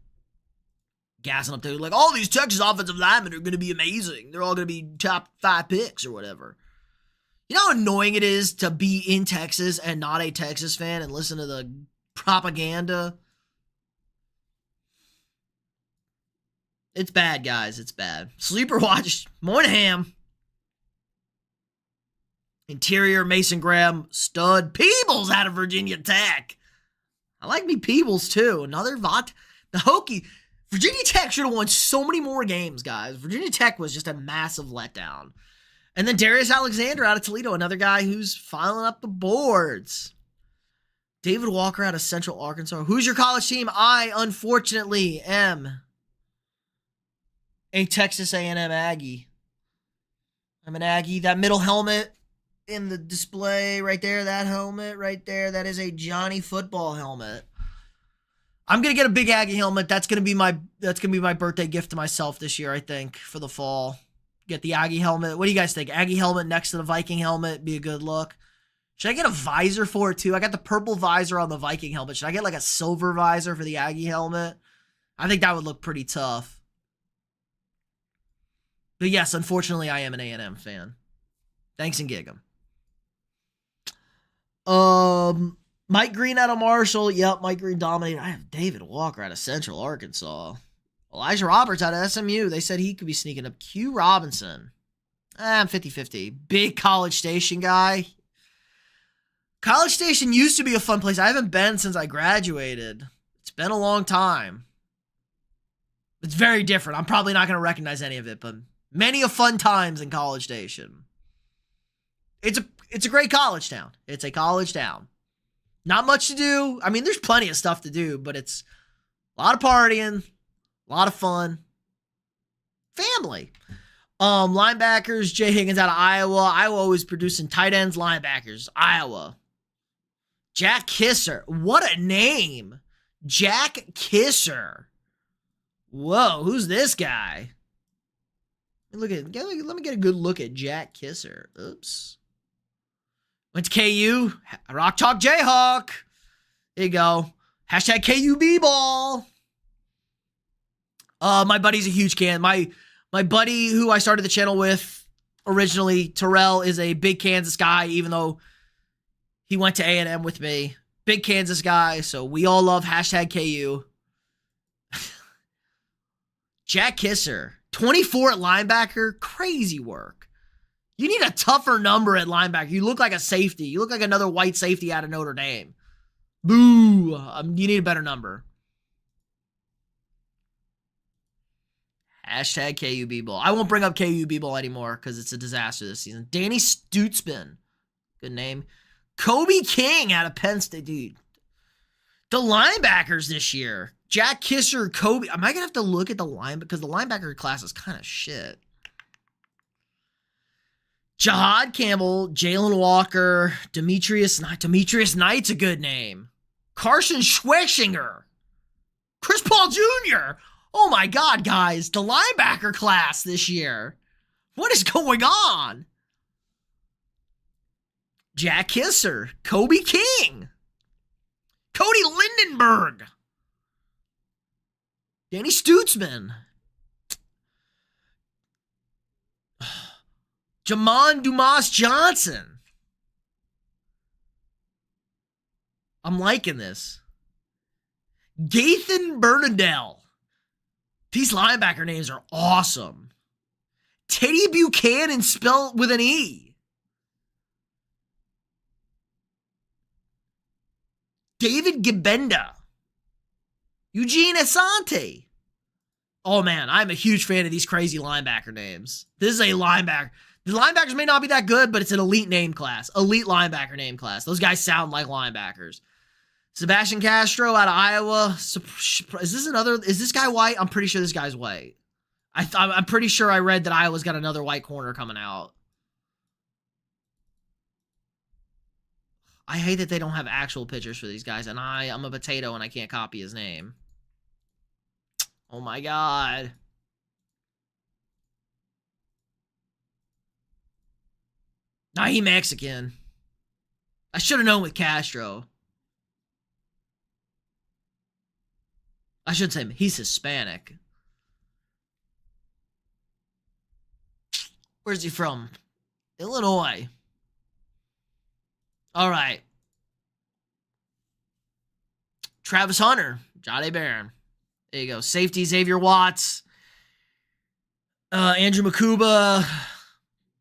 Gassing up there. Like, all these Texas offensive linemen are going to be amazing. They're all going to be top 5 picks or whatever. You know how annoying it is to be in Texas and not a Texas fan and listen to the propaganda? It's bad, guys. It's bad. Sleeper watch. Moynihan. Interior, Mason Graham. Stud. Peebles out of Virginia Tech. I like me Peebles, too. Another Vot. The Hokie. Virginia Tech should have won so many more games, guys. Virginia Tech was just a massive letdown. And then Darius Alexander out of Toledo. Another guy who's filing up the boards. David Walker out of Central Arkansas. Who's your college team? I, unfortunately, am a Texas A&M Aggie. I'm an Aggie. That middle helmet in the display right there, that helmet right there, that is a Johnny football helmet. I'm gonna get a big Aggie helmet. That's gonna be my birthday gift to myself this year, I think, for the fall. Get the Aggie helmet. What do you guys think? Aggie helmet next to the Viking helmet, be a good look. Should I get a visor for it too? I got the purple visor on the Viking helmet. Should I get like a silver visor for the Aggie helmet? I think that would look pretty tough. But yes, unfortunately, I am an A&M fan. Thanks and gig 'em. Mike Green out of Marshall. Yep, Mike Green dominated. I have David Walker out of Central Arkansas. Elijah Roberts out of SMU. They said he could be sneaking up. Q Robinson. I'm 50-50. Big College Station guy. College Station used to be a fun place. I haven't been since I graduated. It's been a long time. It's very different. I'm probably not going to recognize any of it, but many a fun times in College Station. It's a great college town. It's a college town. Not much to do. I mean, there's plenty of stuff to do, but it's a lot of partying, a lot of fun. Family. Linebackers, Jay Higgins out of Iowa. Iowa always producing tight ends, linebackers. Iowa. Jack Kisser. What a name. Jack Kisser. Whoa, who's this guy? Let me get a good look at Jack Kisser. Oops. Went to KU. Rock Chalk Jayhawk. There you go. Hashtag KUB ball. My buddy's a huge can. My buddy who I started the channel with originally, Terrell, is a big Kansas guy, even though he went to A&M with me. Big Kansas guy, so we all love hashtag KU. Jack Kisser, 24 at linebacker, crazy work. You need a tougher number at linebacker. You look like a safety. You look like another white safety out of Notre Dame. Boo. You need a better number. Hashtag KUB Bowl. I won't bring up KUB Bowl anymore because it's a disaster this season. Danny Stutzman. Good name. Kobe King out of Penn State. Dude. The linebackers this year. Jack Kisser, Kobe. Am I going to have to look at the line? Because the linebacker class is kind of shit. Jahad Campbell, Jalen Walker, Demetrius Knight. Demetrius Knight's a good name. Carson Schweschinger. Chris Paul Jr. Oh my God, guys. The linebacker class this year. What is going on? Jack Kisser. Kobe King. Cody Lindenberg. Danny Stutzman. Jamon Dumas Johnson. I'm liking this. Gathan Bernadelle. These linebacker names are awesome. Teddy Buchanan spelled with an E. David Gabenda. Eugene Asante. Oh, man, I'm a huge fan of these crazy linebacker names. This is a linebacker. The linebackers may not be that good, but it's an elite name class. Elite linebacker name class. Those guys sound like linebackers. Sebastian Castro out of Iowa. Is this guy white? I'm pretty sure this guy's white. I'm pretty sure I read that Iowa's got another white corner coming out. I hate that they don't have actual pictures for these guys, and I'm a potato and I can't copy his name. Oh my God. Nah, he Mexican. I should have known with Castro. I should say he's Hispanic. Where's he from? Illinois. All right. Travis Hunter, Jahdae Barron. There you go. Safety, Xavier Watts. Andrew Makuba.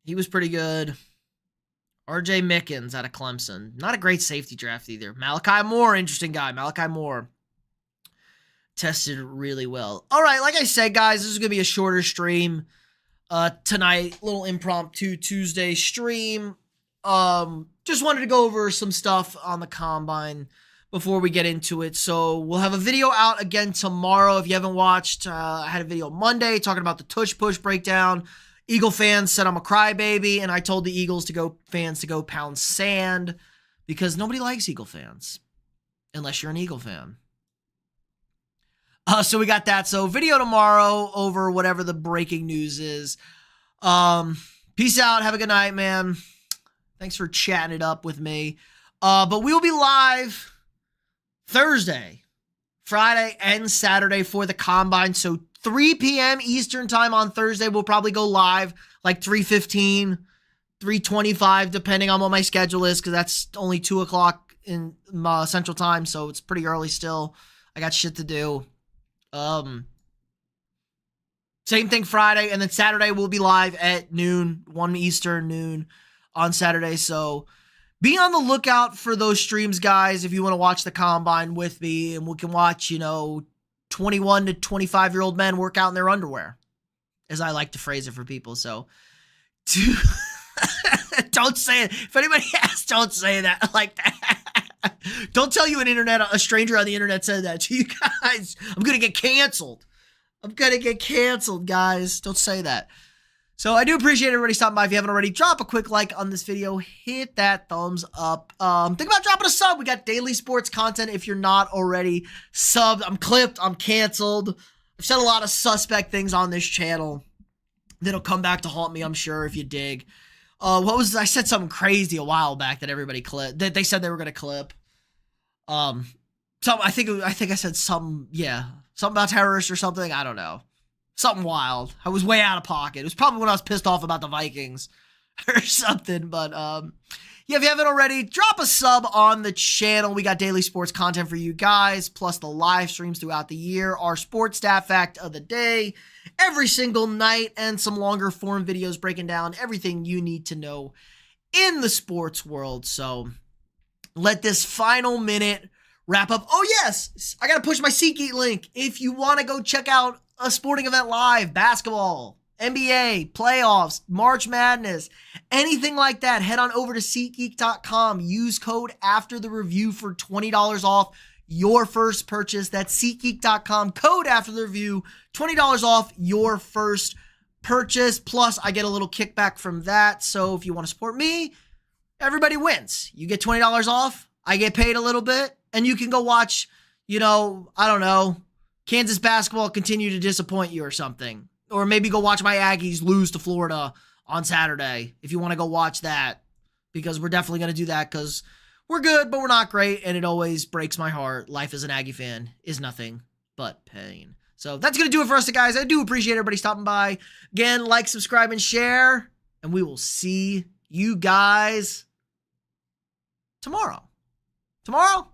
He was pretty good. RJ Mickens out of Clemson. Not a great safety draft either. Malachi Moore, interesting guy. Malachi Moore. Tested really well. All right, like I said, guys, this is going to be a shorter stream tonight. Little impromptu Tuesday stream. Just wanted to go over some stuff on the Combine before we get into it. So we'll have a video out again tomorrow. If you haven't watched, I had a video Monday talking about the tush push breakdown. Eagle fans said I'm a crybaby, and I told the Eagles fans to go pound sand because nobody likes Eagle fans unless you're an Eagle fan. So we got that. So video tomorrow over whatever the breaking news is. Peace out. Have a good night, man. Thanks for chatting it up with me. But we will be live Thursday, Friday, and Saturday for the Combine. So 3 p.m. Eastern time on Thursday, we'll probably go live like 3:15, 3:25, depending on what my schedule is, because that's only 2 o'clock in Central time, so it's pretty early still. I got shit to do. Same thing Friday, and then Saturday we'll be live at noon, 1 Eastern, noon on Saturday. So be on the lookout for those streams, guys, if you want to watch the Combine with me, and we can watch, 21 to 25-year-old men work out in their underwear, as I like to phrase it for people. So don't say it. If anybody asks, don't say that like that. Don't tell you a stranger on the internet said that to you guys. I'm going to get canceled. Guys. Don't say that. So I do appreciate everybody stopping by. If you haven't already, drop a quick like on this video. Hit that thumbs up. Think about dropping a sub. We got daily sports content if you're not already subbed. I'm clipped. I'm canceled. I've said a lot of suspect things on this channel that'll come back to haunt me, I'm sure, if you dig. I said something crazy a while back that everybody clipped. That they said they were going to clip. I think I said something about terrorists or something. I don't know. Something wild. I was way out of pocket. It was probably when I was pissed off about the Vikings or something. But, if you haven't already, drop a sub on the channel. We got daily sports content for you guys, plus the live streams throughout the year, our sports stat fact of the day every single night, and some longer form videos breaking down everything you need to know in the sports world. So let this final minute wrap up. Oh, yes, I got to push my SeatGeek link. If you want to go check out a sporting event live, basketball, NBA, playoffs, March Madness, anything like that, head on over to SeatGeek.com. Use code AFTERTHEREVIEW for $20 off your first purchase. That's SeatGeek.com, code AFTERTHEREVIEW, $20 off your first purchase. Plus, I get a little kickback from that. So if you want to support me, everybody wins. You get $20 off, I get paid a little bit, and you can go watch, I don't know, Kansas basketball continue to disappoint you or something. Or maybe go watch my Aggies lose to Florida on Saturday if you want to go watch that, because we're definitely going to do that because we're good, but we're not great, and it always breaks my heart. Life as an Aggie fan is nothing but pain. So that's going to do it for us, guys. I do appreciate everybody stopping by. Again, like, subscribe, and share, and we will see you guys tomorrow. Tomorrow?